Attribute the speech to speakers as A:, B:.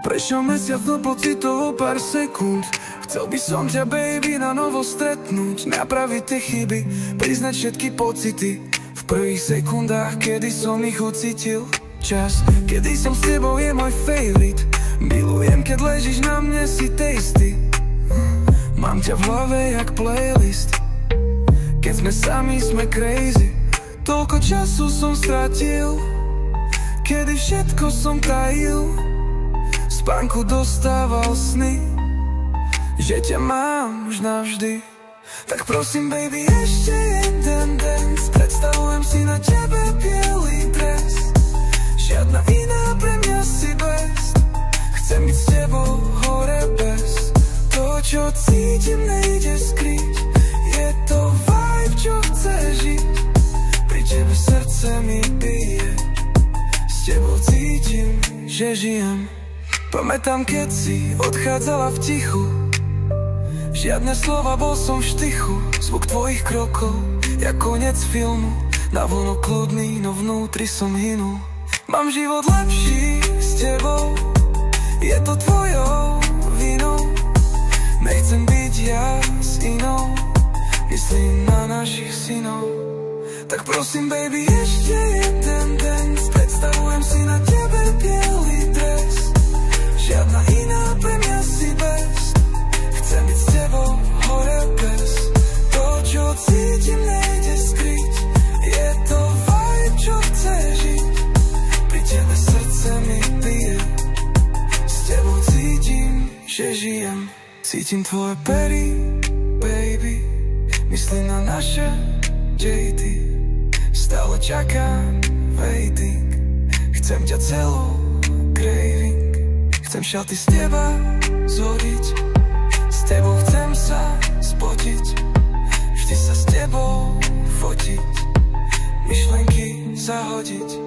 A: Prešiel mesiac do pocitov o pár sekúnd. Chcel by som ťa, baby, na novo stretnúť, napraviť tie chyby, priznať všetky pocity. V prvých sekundách, kedy som ich ucítil. Čas, kedy som s tebou, je môj favorite. Milujem, keď ležíš na mne, si tasty. Mám ťa v hlave jak playlist. Keď sme sami, sme crazy. Toľko času som stratil, kedy všetko som tajil. V spánku dostával sny, že ťa mám už navždy. Tak prosím, baby, ešte jeden dance. Predstavujem si na tebe bielý dres. Žiadna iná pre mňa si best. Chcem byť s tebou hore bez. To, čo cítim, nejde skryť. Je to vibe, čo chce žiť. Pri tebe srdce mi bije. S tebou cítim, že žijem. Pamätám, keď si odchádzala v tichu. Žiadne slova, bol som v štychu. Zvuk tvojich krokov, jak koniec filmu. Navonok kľudný, no vnútri som hynul. Mám život lepší s tebou. Je to tvojou vinou. Nechcem byť ja s inou. Myslím na našich synov. Tak prosím, baby, ešte jeden dance. Predstavujem si na tebe bielý dres. Žiadna iná pre mňa si best. Chcem byť s tebou hore bez. To, čo cítim, nejde skryť. Je to vibe, čo chce žiť. Pri tebe srdce mi bije. S tebou cítim, že žijem. Cítim tvoje pery, baby. Myslím na naše dejty. Stále čakám waiting. Chcem ťa celú, craving. Chcem šaty z teba zhodiť. S tebou chcem sa spotiť. Vždy sa s tebou fotiť. Myšlenky zahodiť.